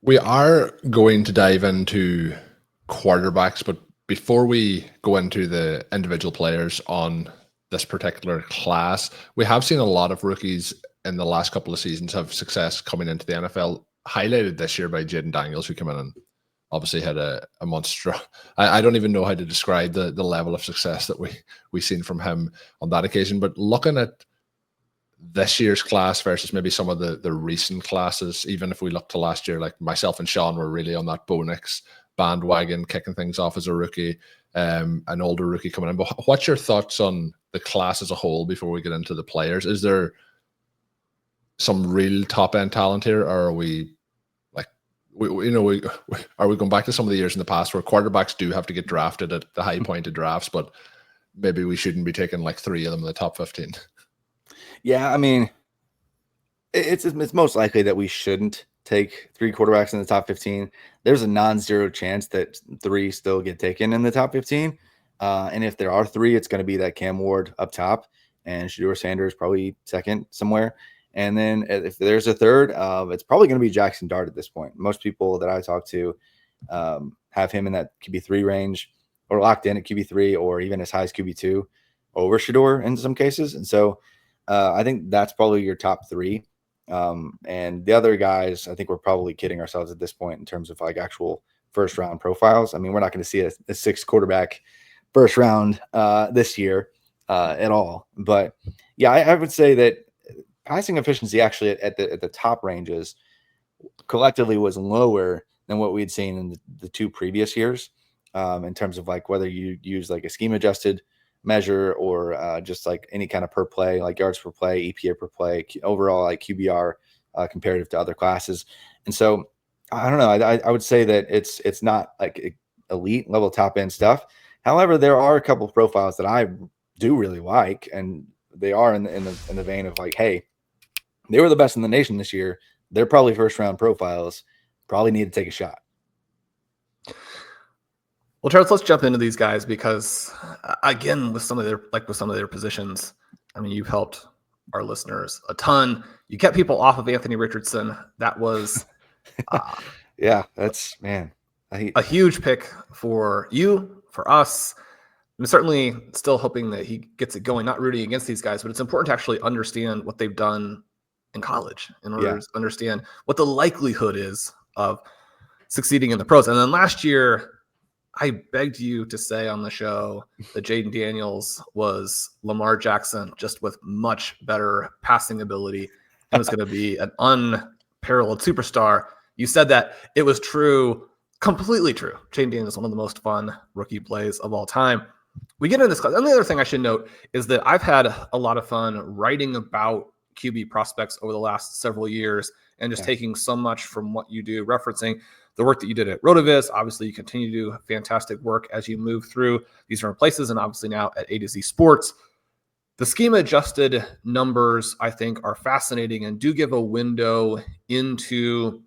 We are going to dive into quarterbacks, but before we go into the individual players on this particular class, we have seen a lot of rookies in the last couple of seasons have success coming into the NFL, highlighted this year by Jaden Daniels, who came in and obviously had a monster. I don't even know how to describe the level of success that we seen from him on that occasion. But looking at this year's class versus maybe some of the recent classes, even if we look to last year, like myself and Shawn were really on that Bo Nix bandwagon, kicking things off as a rookie, an older rookie coming in. But what's your thoughts on the class as a whole before we get into the players? Is there some real top end talent here, or are we like are we going back to some of the years in the past where quarterbacks do have to get drafted at the high point of drafts, but maybe we shouldn't be taking like 3 of them in the top 15? Yeah, I mean, it's most likely that we shouldn't take 3 quarterbacks in the top 15. There's a non-zero chance that 3 still get taken in the top 15. And if there are 3, it's going to be that Cam Ward up top and Shedeur Sanders probably second somewhere. And then if there's a third, it's probably going to be Jaxson Dart at this point. Most people that I talk to have him in that QB3 range or locked in at QB3 or even as high as QB2 over Shedeur in some cases. And so I think that's probably your top 3. And the other guys, I think we're probably kidding ourselves at this point in terms of like actual first round profiles. I mean, we're not going to see a 6 quarterback first round this year at all. But yeah, I would say that passing efficiency actually at the top ranges collectively was lower than what we'd seen in the 2 previous years in terms of like whether you use like a scheme adjusted measure or just like any kind of per play, like yards per play, EPA per play, overall like QBR comparative to other classes. And so I don't know. I would say that it's not like elite level top end stuff. However, there are a couple of profiles that I do really like, and they are in the vein of like, hey, they were the best in the nation this year. They're probably first round profiles. Probably need to take a shot. Well, Charles, let's jump into these guys because, again, with some of their positions, I mean, you've helped our listeners a ton. You kept people off of Anthony Richardson. That was, yeah, that's a huge pick for you, for us. I'm certainly still hoping that he gets it going. Not rooting against these guys, but it's important to actually understand what they've done in college in order to understand what the likelihood is of succeeding in the pros. And then last year, I begged you to say on the show that Jaden Daniels was Lamar Jackson, just with much better passing ability and was going to be an unparalleled superstar. You said that. It was true, completely true. Jaden Daniels is one of the most fun rookie plays of all time. We get into this class. And the other thing I should note is that I've had a lot of fun writing about QB prospects over the last several years and just taking so much from what you do, referencing the work that you did at RotoViz. Obviously, you continue to do fantastic work as you move through these different places, and obviously now at A to Z Sports. The schema-adjusted numbers, I think, are fascinating and do give a window into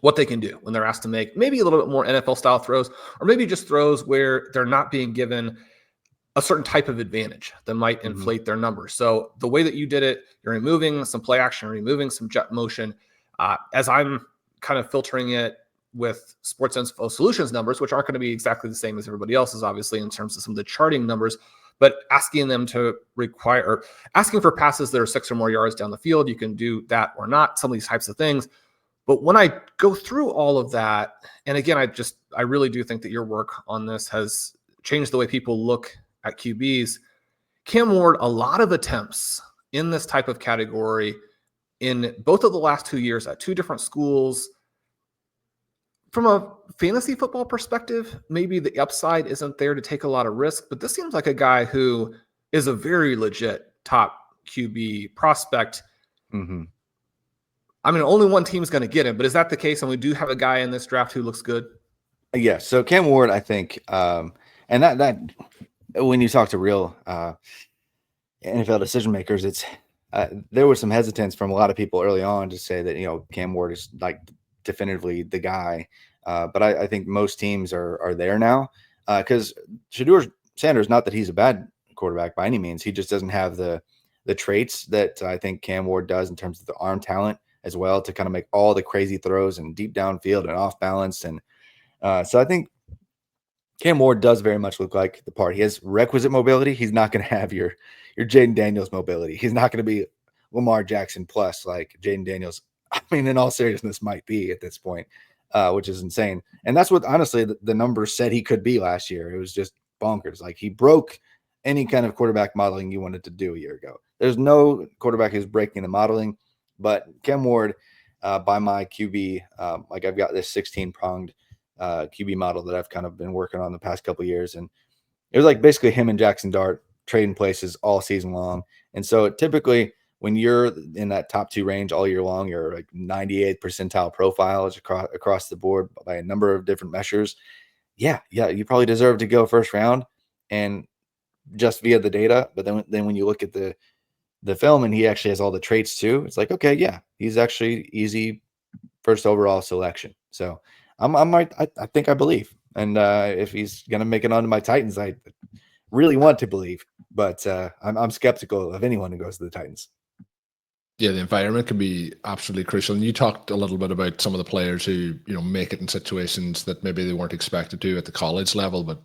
what they can do when they're asked to make maybe a little bit more NFL-style throws, or maybe just throws where they're not being given a certain type of advantage that might inflate their numbers. So the way that you did it, you're removing some play action, removing some jet motion. As I'm kind of filtering it with Sports Info Solutions numbers, which aren't going to be exactly the same as everybody else's, obviously, in terms of some of the charting numbers, but asking them to asking for passes that are 6 or more yards down the field. You can do that or not, some of these types of things. But when I go through all of that, and again, I really do think that your work on this has changed the way people look at QBs. Cam Ward, a lot of attempts in this type of category in both of the last 2 years at 2 different schools. From a fantasy football perspective, maybe the upside isn't there to take a lot of risk, but this seems like a guy who is a very legit top QB prospect. Mm-hmm. I mean, only one team is going to get him, but is that the case? And we do have a guy in this draft who looks good. Yeah. So Cam Ward, I think, and that when you talk to real NFL decision makers, it's there was some hesitance from a lot of people early on to say that Cam Ward is like definitively the guy, but I think most teams are there now because Shedeur Sanders, not that he's a bad quarterback by any means, he just doesn't have the traits that I think Cam Ward does in terms of the arm talent as well to kind of make all the crazy throws and deep downfield and off balance. And so I think Cam Ward does very much look like the part. He has requisite mobility. He's not going to have your Jaden Daniels mobility. He's not going to be Lamar Jackson plus like Jaden Daniels. I mean, in all seriousness, might be at this point, which is insane. And that's what, honestly, the numbers said he could be last year. It was just bonkers. Like, he broke any kind of quarterback modeling you wanted to do a year ago. There's no quarterback who's breaking the modeling, but Cam Ward, by my QB, like, I've got this 16-pronged QB model that I've kind of been working on the past couple of years. And it was like basically him and Jaxson Dart trading places all season long. And so typically when you're in that top 2 range all year long, you're like 98th percentile profiles across the board by a number of different measures. Yeah, you probably deserve to go first round and just via the data. But then when you look at the film and he actually has all the traits too, it's like, okay, yeah, he's actually easy first overall selection. So I think I believe. And if he's going to make it onto my Titans, I really want to believe. But I'm skeptical of anyone who goes to the Titans. Yeah, the environment can be absolutely crucial. And you talked a little bit about some of the players who, make it in situations that maybe they weren't expected to at the college level. But,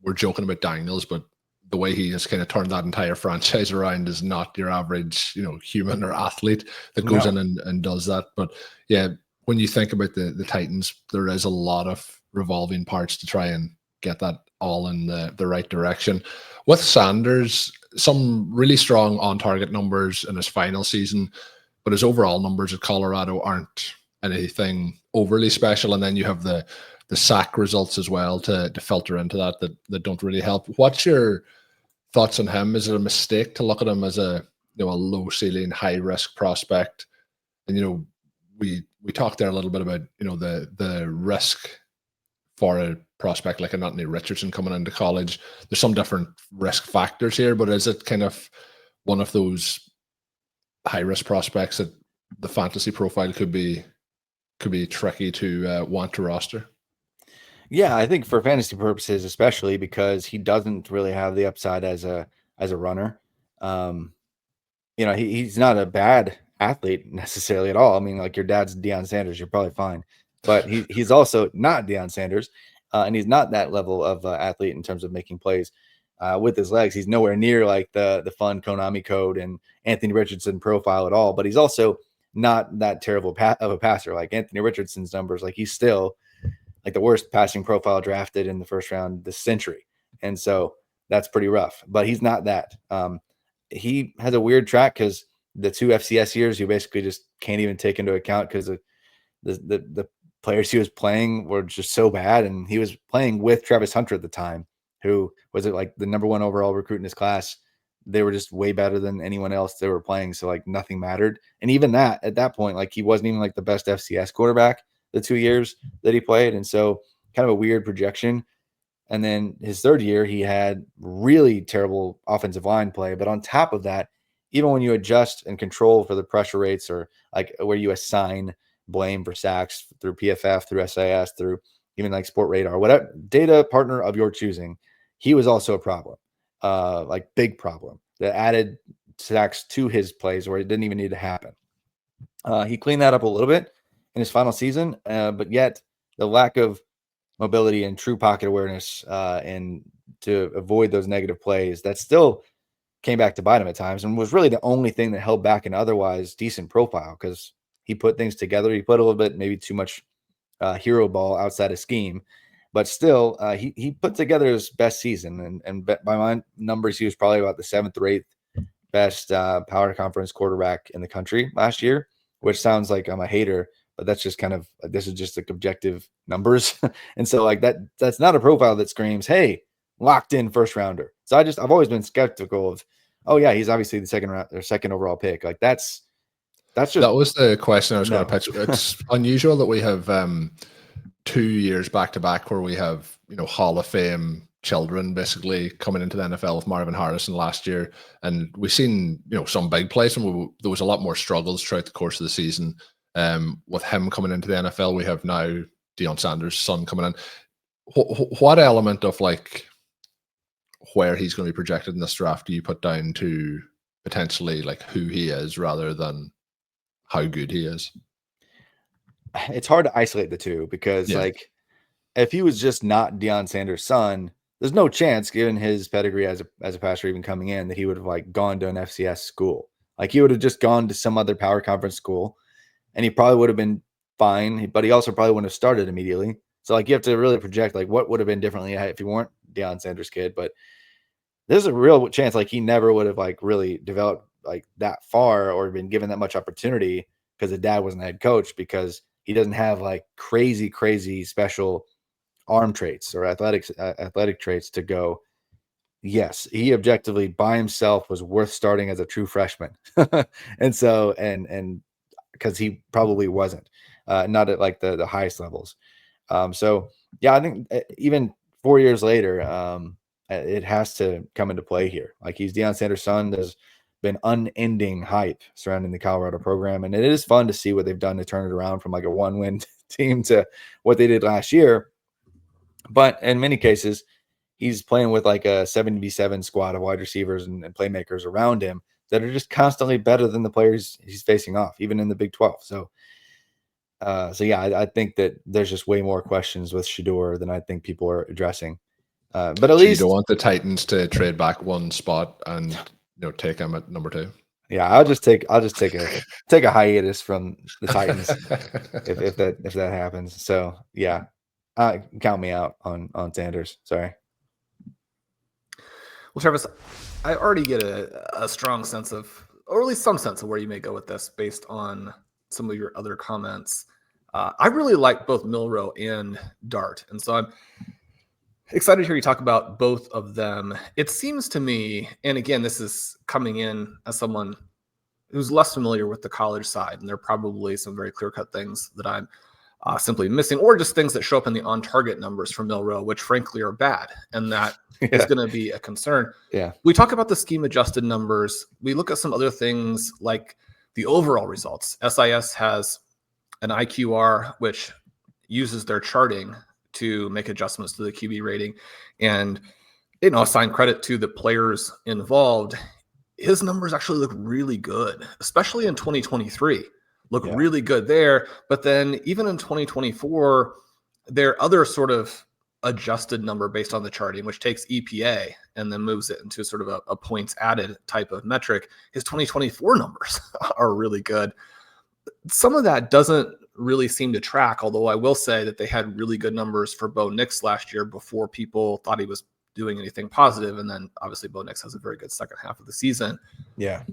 we're joking about Daniels, but the way he has kind of turned that entire franchise around is not your average, human or athlete that goes in and does that. But yeah, when you think about the Titans, there is a lot of revolving parts to try and get that all in the right direction. With Sanders, some really strong on-target numbers in his final season, but his overall numbers at Colorado aren't anything overly special. And then you have the sack results as well to filter into that don't really help. What's your thoughts on him? Is it a mistake to look at him as a low ceiling, high risk prospect? And we talked there a little bit about the risk for a prospect like an Anthony Richardson coming into college. There's some different risk factors here, but is it kind of one of those high risk prospects that the fantasy profile could be tricky to want to roster? Yeah, I think for fantasy purposes, especially because he doesn't really have the upside as a runner. He's not a bad athlete necessarily at all. I mean, like, your dad's Deion Sanders, you're probably fine. But he's also not Deion Sanders, and he's not that level of athlete in terms of making plays with his legs. He's nowhere near like the fun Konami code and Anthony Richardson profile at all. But he's also not that terrible of a passer. Like Anthony Richardson's numbers, like, he's still like the worst passing profile drafted in the first round this century. And so that's pretty rough. But he's not that. He has a weird track because the 2 FCS years you basically just can't even take into account because the players he was playing were just so bad. And he was playing with Travis Hunter at the time, who was like the #1 overall recruit in his class. They were just way better than anyone else they were playing. So like nothing mattered. And even that at that point, like, he wasn't even like the best FCS quarterback the 2 years that he played. And so kind of a weird projection. And then his third year, he had really terrible offensive line play. But on top of that, even when you adjust and control for the pressure rates, or like where you assign blame for sacks through PFF, through SAS, through even like Sport Radar, whatever data partner of your choosing, he was also a problem, like big problem that added sacks to his plays where it didn't even need to happen. He cleaned that up a little bit in his final season, but yet the lack of mobility and true pocket awareness and to avoid those negative plays, that still came back to bite him at times, and was really the only thing that held back an otherwise decent profile, because he put things together. He put a little bit, maybe too much hero ball outside of scheme, but still he put together his best season. And by my numbers, he was probably about the 7th or 8th best power conference quarterback in the country last year, which sounds like I'm a hater, but that's just kind of, this is just like objective numbers. And so like that's not a profile that screams, hey, locked in first rounder. So I've always been skeptical of, oh yeah, he's obviously the second overall pick. Like that's just, that was the question I was going to pitch. It's unusual that we have 2 years back to back where we have, Hall of Fame children basically coming into the NFL with Marvin Harrison last year. And we've seen, some big plays, and there was a lot more struggles throughout the course of the season. With him coming into the NFL, we have now Deion Sanders' son coming in. What element of like where he's going to be projected in this draft do you put down to potentially like who he is rather than how good he is. It's hard to isolate the two because like if he was just not Deion Sanders' son, there's no chance, given his pedigree as a passer even coming in, that he would have like gone to an FCS school. Like he would have just gone to some other power conference school, and he probably would have been fine, but he also probably wouldn't have started immediately. So like you have to really project like what would have been differently if you weren't Deion Sanders' kid. But there's a real chance like he never would have like really developed like that far or been given that much opportunity because his dad wasn't a head coach, because he doesn't have like crazy special arm traits or athletic traits to go, yes, he objectively by himself was worth starting as a true freshman. And so, and because he probably wasn't, not at like the highest levels. So yeah, I think even 4 years later, it has to come into play here. Like he's Deion Sanders' son. There's been unending hype surrounding the Colorado program, and it is fun to see what they've done to turn it around from like a 1-win team to what they did last year. But in many cases, he's playing with like a 7v7 squad of wide receivers and playmakers around him that are just constantly better than the players he's facing off, even in the Big 12. So yeah, I think that there's just way more questions with Shedeur than I think people are addressing. But at least you don't want the Titans to trade back one spot and take him at number 2. Yeah, I'll just take a hiatus from the Titans if that happens. So yeah, count me out on Sanders. Sorry. Well, Travis, I already get a strong sense of, or at least some sense of where you may go with this based on some of your other comments. I really like both Milroe and Dart, and so I'm excited to hear you talk about both of them. It seems to me, and again, this is coming in as someone who's less familiar with the college side, and there are probably some very clear-cut things that I'm simply missing, or just things that show up in the on-target numbers from Milroe, which frankly are bad, and that is going to be a concern. Yeah, we talk about the scheme-adjusted numbers. We look at some other things like the overall results. SIS has an IQR, which uses their charting to make adjustments to the QB rating, and assign credit to the players involved. His numbers actually look really good, especially in 2023. Look really good there. But then even in 2024, their other sort of adjusted number based on the charting, which takes EPA and then moves it into sort of a points added type of metric, his 2024 numbers are really good. Some of that doesn't really seem to track, although I will say that they had really good numbers for Bo Nix last year before people thought he was doing anything positive. And then obviously Bo Nix has a very good second half of the season. Yeah.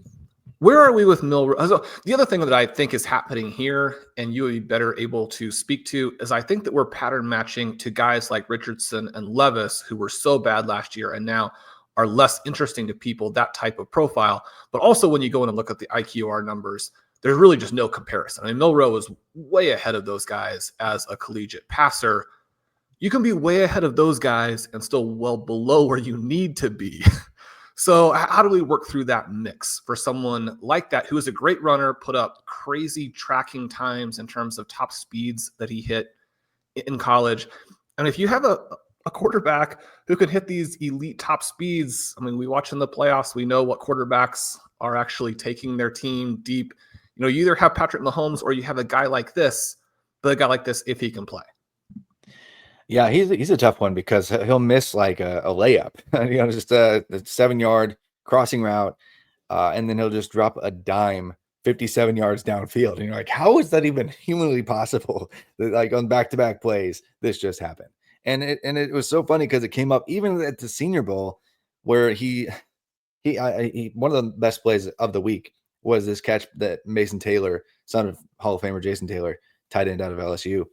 Where are we with Milroe? So the other thing that I think is happening here, and you would be better able to speak to, is I think that we're pattern matching to guys like Richardson and Levis, who were so bad last year and now are less interesting to people, that type of profile. But also when you go in and look at the IQR numbers, there's really just no comparison. I mean, Milroe is way ahead of those guys as a collegiate passer. You can be way ahead of those guys and still well below where you need to be. So how do we work through that mix for someone like that, who is a great runner, put up crazy tracking times in terms of top speeds that he hit in college? And if you have a quarterback who can hit these elite top speeds, I mean, we watch in the playoffs, we know what quarterbacks are actually taking their team deep. You either have Patrick Mahomes or you have a guy like this, but a guy like this, if he can play. Yeah, he's a tough one because he'll miss like a layup, just a 7-yard crossing route, and then he'll just drop a dime 57 yards downfield. And you're like, how is that even humanly possible? That, like, on back-to-back plays, this just happened. And it was so funny because it came up even at the Senior Bowl, where he one of the best plays of the week was this catch that Mason Taylor, son of Hall of Famer Jason Taylor, tight end out of LSU,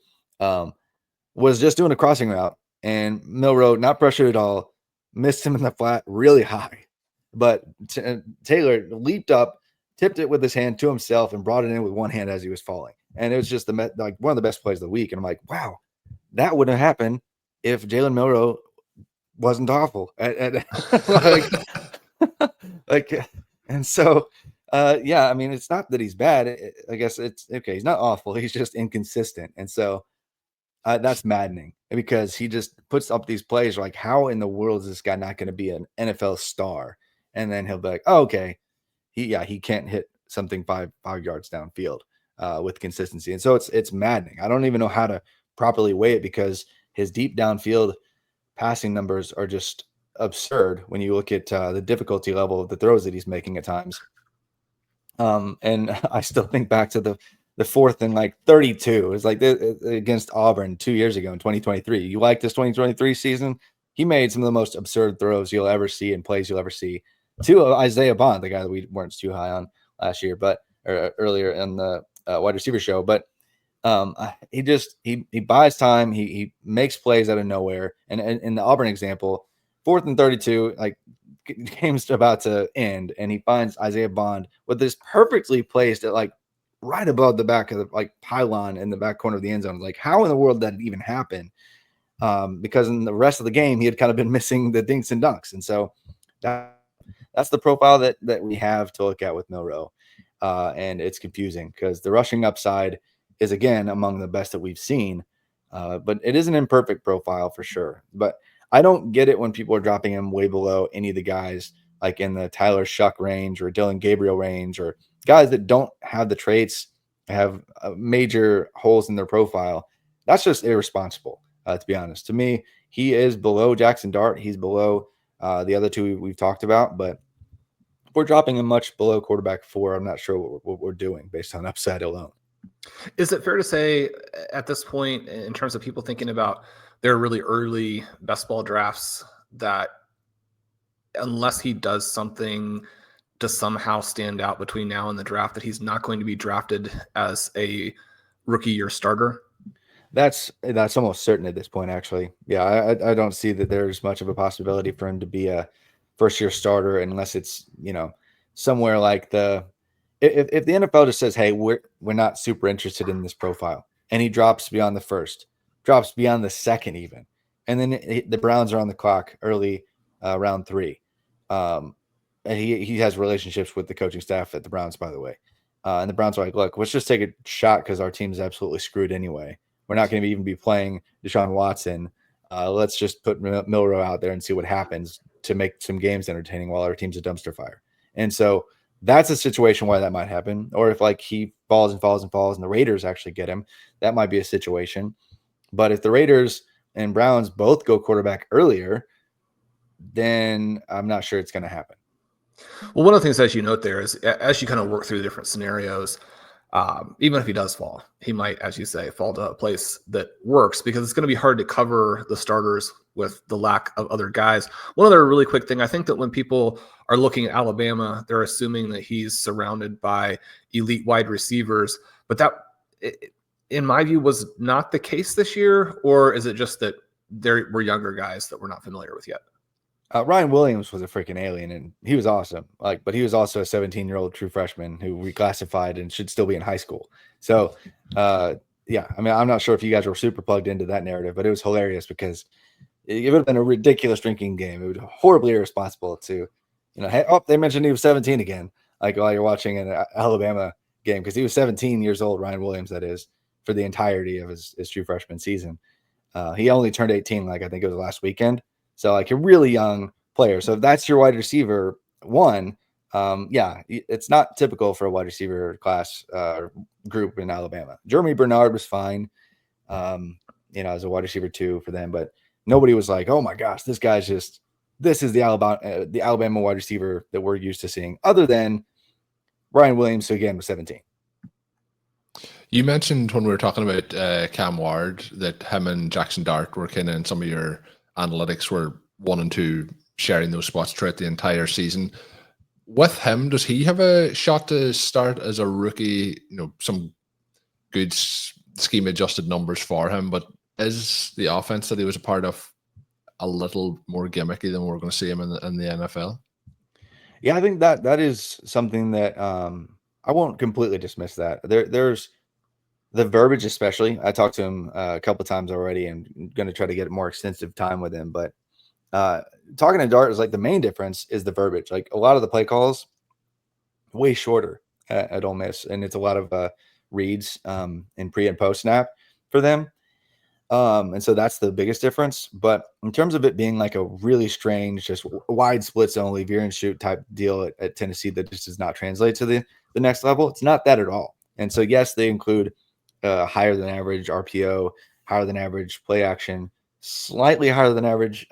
was just doing a crossing route, and Milroe, not pressured at all, missed him in the flat really high. But Taylor leaped up, tipped it with his hand to himself, and brought it in with one hand as he was falling. And it was just like one of the best plays of the week. And I'm like, wow, that wouldn't have happened if Jalen Milroe wasn't awful. And so, yeah, I mean, it's not that he's bad. I guess it's okay. He's not awful. He's just inconsistent. And so that's maddening because he just puts up these plays like, how in the world is this guy not going to be an NFL star? And then he'll be like, oh, okay, he can't hit something five yards downfield. with consistency. And so it's maddening. I don't even know how to properly weigh it because his deep downfield passing numbers are just absurd when you look at the difficulty level of the throws that he's making at times. And I still think back to the fourth and like 32. It's like against Auburn 2 years ago in 2023. You like this 2023 season? He made some of the most absurd throws you'll ever see and plays you'll ever see to Isaiah Bond, the guy that we weren't too high on last year, but earlier in the wide receiver show. But he buys time. He makes plays out of nowhere. And in the Auburn example, 4th and 32, like game's about to end, and he finds Isaiah Bond with this perfectly placed at like right above the back of the like pylon in the back corner of the end zone. Like, how in the world did that even happen? Because in the rest of the game, he had kind of been missing the dinks and dunks. And so that's the profile that we have to look at with Milroe. And it's confusing because the rushing upside is, again, among the best that we've seen. But it is an imperfect profile for sure. But I don't get it when people are dropping him way below any of the guys like in the Tyler Shuck range or Dillon Gabriel range, or guys that don't have the traits, have major holes in their profile. That's just irresponsible, to be honest. To me, he is below Jaxson Dart. He's below the other two we've talked about. But if we're dropping him much below quarterback 4, I'm not sure what we're doing based on upside alone. Is it fair to say at this point, in terms of people thinking about their really early best ball drafts, that unless he does something to somehow stand out between now and the draft, that he's not going to be drafted as a rookie year starter? That's almost certain at this point, actually. Yeah, I don't see that there's much of a possibility for him to be a first-year starter unless it's, somewhere like if the NFL just says, hey, we're not super interested in this profile, and he drops beyond the first, drops beyond the second even, and then the Browns are on the clock early round 3. And he has relationships with the coaching staff at the Browns, by the way. And the Browns are like, look, let's just take a shot because our team's absolutely screwed anyway. We're not going to even be playing Deshaun Watson. Let's just put Milroe out there and see what happens to make some games entertaining while our team's a dumpster fire. And so that's a situation where that might happen. Or if like he falls and the Raiders actually get him, that might be a situation. But if the Raiders and Browns both go quarterback earlier, then I'm not sure it's going to happen. Well, one of the things as you note there is as you kind of work through the different scenarios, even if he does fall, he might, as you say, fall to a place that works because it's going to be hard to cover the starters with the lack of other guys. One other really quick thing, I think that when people are looking at Alabama, they're assuming that he's surrounded by elite wide receivers, but that, in my view, was not the case this year, or is it just that there were younger guys that we're not familiar with yet? Ryan Williams was a freaking alien, and he was awesome. But he was also a 17-year-old true freshman who reclassified and should still be in high school. So, yeah, I mean, I'm not sure if you guys were super plugged into that narrative, but it was hilarious because it would have been a ridiculous drinking game. It would be horribly irresponsible to, hey, they mentioned he was 17 again, like while you're watching an Alabama game, because he was 17 years old, Ryan Williams, that is, for the entirety of his true freshman season. He only turned 18, like I think it was last weekend. So like a really young player. So if that's your wide receiver 1, yeah, it's not typical for a wide receiver class group in Alabama. Jeremy Bernard was fine, as a wide receiver 2 for them, but nobody was like, oh my gosh, this is the Alabama wide receiver that we're used to seeing, other than Ryan Williams, who again was 17. You mentioned when we were talking about Cam Ward that him and Jaxson Dart were kind of in some of your analytics were 1 and 2 sharing those spots throughout the entire season. With him, does he have a shot to start as a rookie? Some good scheme adjusted numbers for him, but is the offense that he was a part of a little more gimmicky than we're going to see him in the NFL? Yeah, I think that is something that I won't completely dismiss that. There's the verbiage, especially. I talked to him a couple of times already and I'm going to try to get more extensive time with him. But talking to Dart is like the main difference is the verbiage. Like a lot of the play calls, way shorter at Ole Miss. And it's a lot of reads in pre and post snap for them. And so that's the biggest difference. But in terms of it being like a really strange, just wide splits only, veer and shoot type deal at Tennessee that just does not translate to the next level, it's not that at all. And so, yes, they include higher than average RPO, higher than average play action, slightly higher than average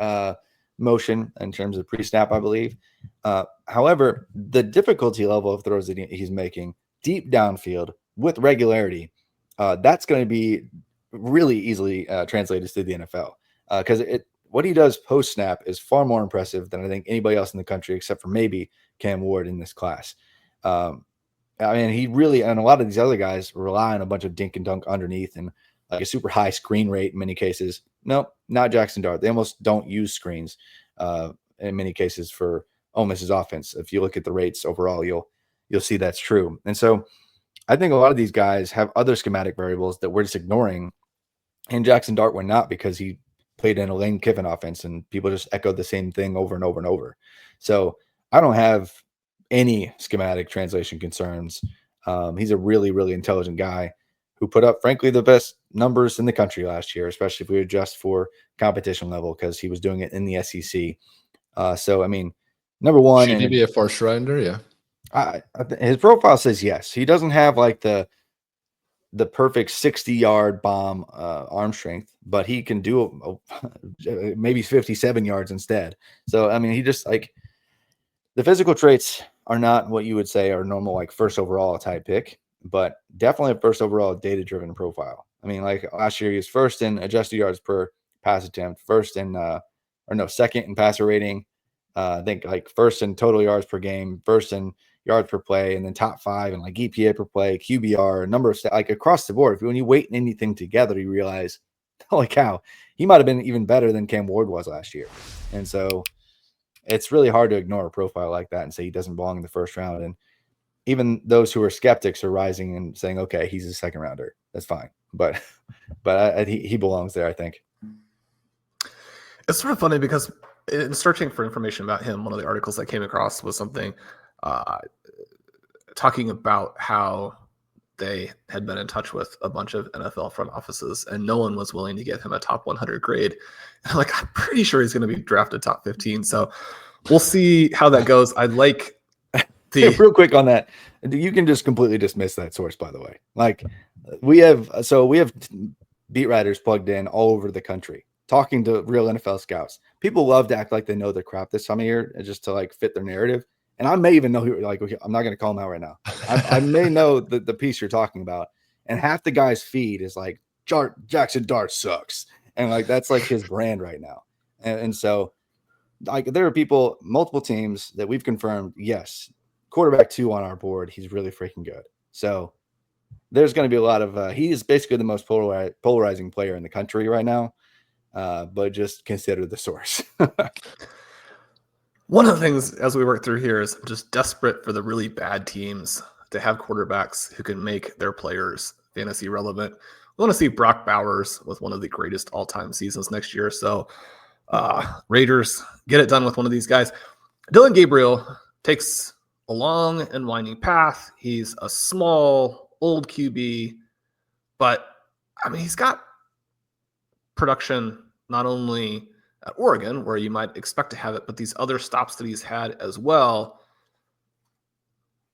motion in terms of pre-snap, I believe. However, the difficulty level of throws that he's making deep downfield with regularity, that's going to be really easily translated to the NFL, because what he does post-snap is far more impressive than I think anybody else in the country, except for maybe Cam Ward in this class. I mean, he really, and a lot of these other guys rely on a bunch of dink and dunk underneath and like a super high screen rate in many cases. No, not Jaxson Dart. They almost don't use screens in many cases for Ole Miss's offense. If you look at the rates overall, you'll see that's true. And so I think a lot of these guys have other schematic variables that we're just ignoring, and Jaxson Dart were not, because he played in a Lane Kiffin offense and people just echoed the same thing over and over and over. So I don't have any schematic translation concerns. He's a really, really intelligent guy who put up, frankly, the best numbers in the country last year, especially if we adjust for competition level, because he was doing it in the SEC. So, I mean, number one. Should he be a first rounder? Yeah. His profile says yes. He doesn't have like the perfect 60-yard bomb arm strength, but he can do maybe 57 yards instead. So, I mean, he just like the physical traits are not what you would say are normal, like first overall type pick, but definitely a first overall data-driven profile. I mean, like last year he was first in adjusted yards per pass attempt, second in passer rating. I think like first in total yards per game, first in yards per play, and then top 5 in like EPA per play, QBR, number of like across the board. When you weight anything together, you realize, holy cow, he might have been even better than Cam Ward was last year. And so it's really hard to ignore a profile like that and say he doesn't belong in the first round. And even those who are skeptics are rising and saying, okay, he's a second rounder. That's fine. But he belongs there, I think. It's sort of funny because in searching for information about him, one of the articles I came across was something talking about how they had been in touch with a bunch of NFL front offices and no one was willing to give him a top 100 grade. And like, I'm pretty sure he's going to be drafted top 15. So we'll see how that goes. I'd like real quick on that. You can just completely dismiss that source, by the way. Like we have beat writers plugged in all over the country talking to real NFL scouts. People love to act like they know their crap this time of year just to like fit their narrative. And I may even know who, like, I'm not going to call him out right now. I may know the piece you're talking about. And half the guy's feed is like, Jaxson Dart sucks. And like, that's like his brand right now. And so like there are people, multiple teams that we've confirmed, yes, quarterback 2 on our board. He's really freaking good. So there's going to be a lot of, he is basically the most polarizing player in the country right now. But just consider the source. One of the things as we work through here is I'm just desperate for the really bad teams to have quarterbacks who can make their players fantasy relevant. We want to see Brock Bowers with one of the greatest all-time seasons next year. So Raiders, get it done with one of these guys. Dillon Gabriel takes a long and winding path. He's a small, old QB, but I mean, he's got production not only at Oregon, where you might expect to have it, but these other stops that he's had as well.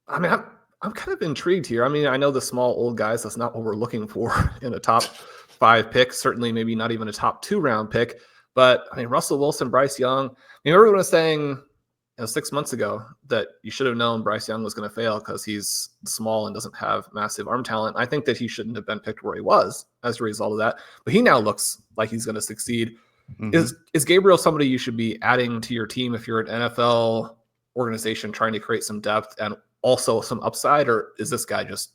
I mean, I'm kind of intrigued here. I mean, I know the small old guys, that's not what we're looking for in a top 5 pick, certainly maybe not even a top 2 round pick. But I mean, Russell Wilson, Bryce Young, I mean, everyone was saying 6 months ago that you should have known Bryce Young was going to fail because he's small and doesn't have massive arm talent. I think that he shouldn't have been picked where he was as a result of that. But he now looks like he's going to succeed. Mm-hmm. Is Gabriel somebody you should be adding to your team if you're an NFL organization trying to create some depth and also some upside, or is this guy just,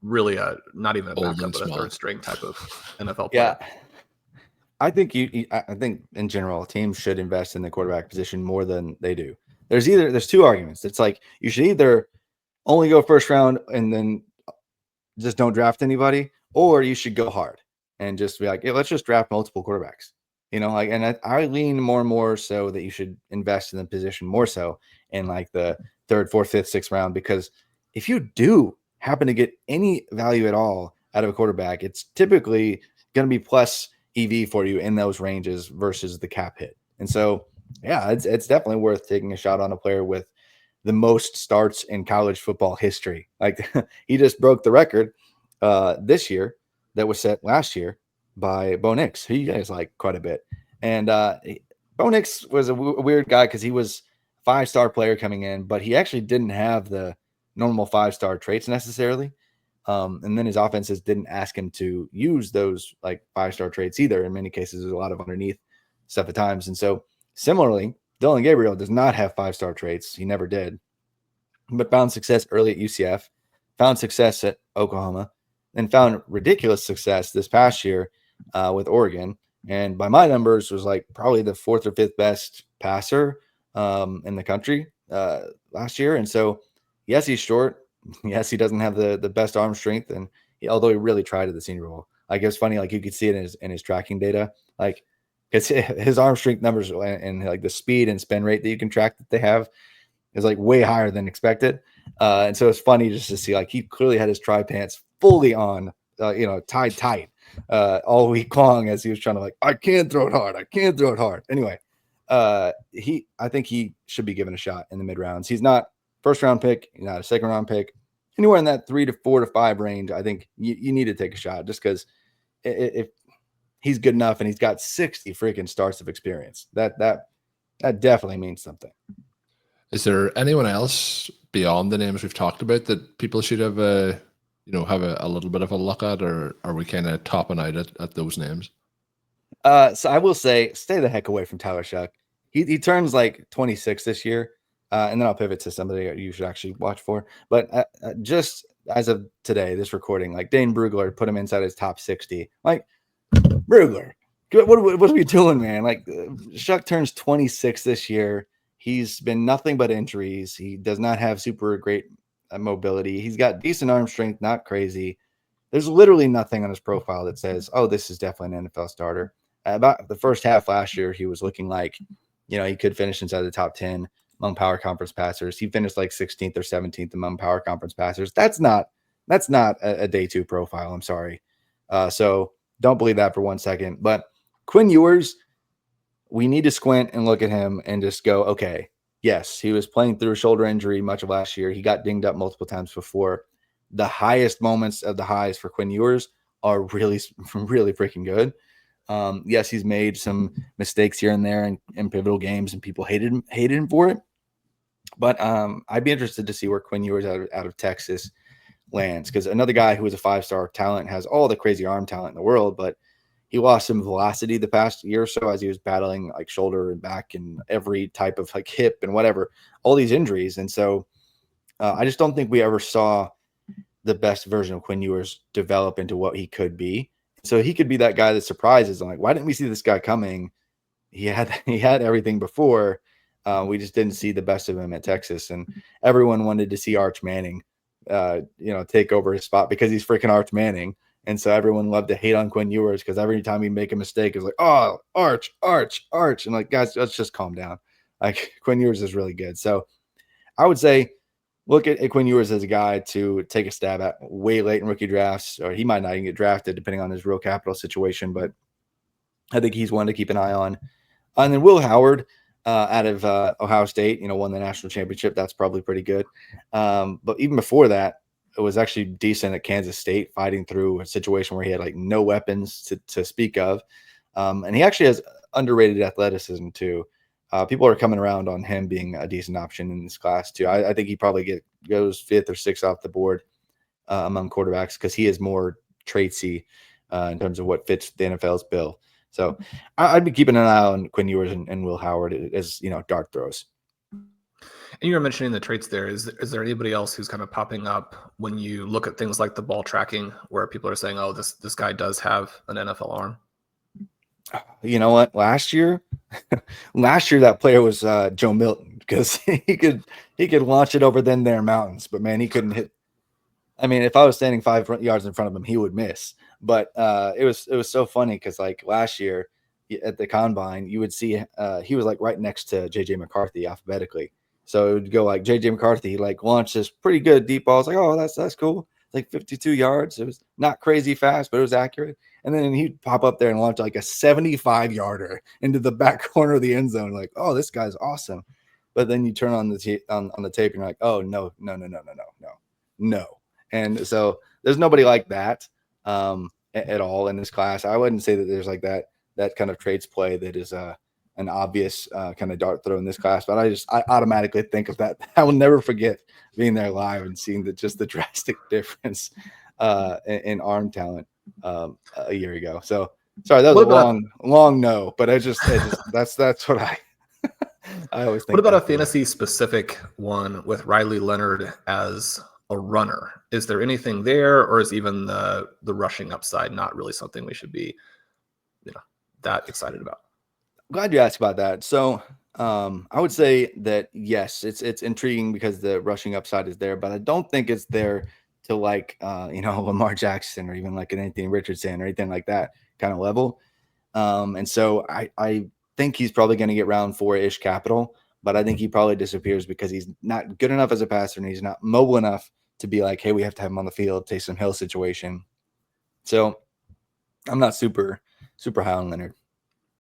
really not even a backup, but a third string type of NFL player? Yeah, I think I think in general teams should invest in the quarterback position more than they do. There's 2 arguments. It's like you should either only go first round and then just don't draft anybody, or you should go hard and just be like, hey, let's just draft multiple quarterbacks. And I lean more and more so that you should invest in the position more so in like the 3rd, 4th, 5th, 6th round, because if you do happen to get any value at all out of a quarterback, it's typically going to be plus EV for you in those ranges versus the cap hit. And so, yeah, it's definitely worth taking a shot on a player with the most starts in college football history. Like he just broke the record this year that was set last year by Bo Nix, who you guys like quite a bit. And Bo Nix was a weird guy because he was 5-star player coming in, but he actually didn't have the normal 5-star traits necessarily. And then his offenses didn't ask him to use those like 5-star traits either. In many cases, there's a lot of underneath stuff at times. And so similarly, Dillon Gabriel does not have 5-star traits. He never did, but found success early at UCF, found success at Oklahoma, and found ridiculous success this past year with Oregon. And by my numbers was like probably the 4th or 5th best passer in the country last year. And so, yes, he's short. Yes, he doesn't have the best arm strength. And although he really tried at the Senior Bowl, like it was funny, like you could see it in his tracking data, like it's his arm strength numbers and like the speed and spin rate that you can track that they have is like way higher than expected. And so it's funny just to see like he clearly had his tri pants fully on, tied tight all week long as he was trying to like, I can't throw it hard. I can't throw it hard. Anyway, I think he should be given a shot in the mid rounds. He's not first round pick, he's not a second round pick. Anywhere in that 3 to 4 to 5 range, I think you need to take a shot just because if he's good enough and he's got 60 freaking starts of experience, that definitely means something. Is there anyone else beyond the names we've talked about that people should have have a little bit of a look at, or are we kind of topping out at those names? So I will say, stay the heck away from Tyler Shuck. He turns like 26 this year, and then I'll pivot to somebody you should actually watch for. But just as of today, this recording, like Dane Brugler put him inside his top 60. Like Brugler, what are we doing, man? Like Shuck turns 26 this year. He's been nothing but injuries. He does not have super great mobility. He's got decent arm strength, not crazy. There's literally nothing on his profile that says, oh, this is definitely an NFL starter. About the first half last year, he was looking like, he could finish inside the top 10 among power conference passers. He finished like 16th or 17th among power conference passers. That's not a day 2 profile. I'm sorry. So don't believe that for 1 second. But Quinn Ewers, we need to squint and look at him and just go, okay, yes, he was playing through a shoulder injury much of last year. He got dinged up multiple times before. The highest moments of the highs for Quinn Ewers are really, really freaking good. Yes, he's made some mistakes here and there in pivotal games, and people hated him for it. But I'd be interested to see where Quinn Ewers out of Texas lands, because another guy who was a 5-star talent, has all the crazy arm talent in the world, but he lost some velocity the past year or so as he was battling like shoulder and back and every type of like hip and whatever, all these injuries. And so I just don't think we ever saw the best version of Quinn Ewers develop into what he could be. So he could be that guy that surprises. I'm like, why didn't we see this guy coming? He had everything before. We just didn't see the best of him at Texas. And everyone wanted to see Arch Manning, take over his spot because he's freaking Arch Manning. And so everyone loved to hate on Quinn Ewers because every time he make a mistake, it's like, oh, Arch. And like, guys, let's just calm down. Like Quinn Ewers is really good. So I would say look at Quinn Ewers as a guy to take a stab at way late in rookie drafts, or he might not even get drafted depending on his real capital situation. But I think he's one to keep an eye on. And then Will Howard out of Ohio State, won the national championship. That's probably pretty good. But even before that, it was actually decent at Kansas State, fighting through a situation where he had like no weapons to speak of. And he actually has underrated athleticism too. People are coming around on him being a decent option in this class too. I think he probably goes 5th or 6th off the board among quarterbacks because he is more traitsy in terms of what fits the NFL's bill. So I'd be keeping an eye on Quinn Ewers and Will Howard as dart throws. And you were mentioning the traits there. Is there anybody else who's kind of popping up when you look at things like the ball tracking, where people are saying, "Oh, this guy does have an NFL arm"? You know what? Last year that player was Joe Milton, because he could launch it over their mountains, but man, he couldn't hit. I mean, if I was standing 5 yards in front of him, he would miss. But it was so funny because like last year at the combine, you would see he was like right next to JJ McCarthy alphabetically. So it would go like JJ McCarthy, he like launched this pretty good deep ball. I was like, oh, that's cool. Like 52 yards. It was not crazy fast, but it was accurate. And then he'd pop up there and launch like a 75-yarder into the back corner of the end zone. Like, oh, this guy's awesome. but then you turn on the on the tape and you're like, oh no. And so there's nobody like that at all in this class. I wouldn't say that there's like that kind of trades play that is an obvious kind of dart throw in this class, but I automatically think of that. I will never forget being there live and seeing the drastic difference in arm talent a year ago. So sorry, that was a long no, but I just that's what I always think. What about a fantasy specific one with Riley Leonard as a runner? Is there anything there, or is even the rushing upside not really something we should be, that excited about? Glad you asked about that. So I would say that yes, it's intriguing because the rushing upside is there, but I don't think it's there to like Lamar Jackson or even like an Anthony Richardson or anything like that kind of level. And so I think he's probably going to get round 4-ish capital, but I think he probably disappears because he's not good enough as a passer and he's not mobile enough to be like, hey, we have to have him on the field, Taysom Hill situation. So I'm not super high on Leonard.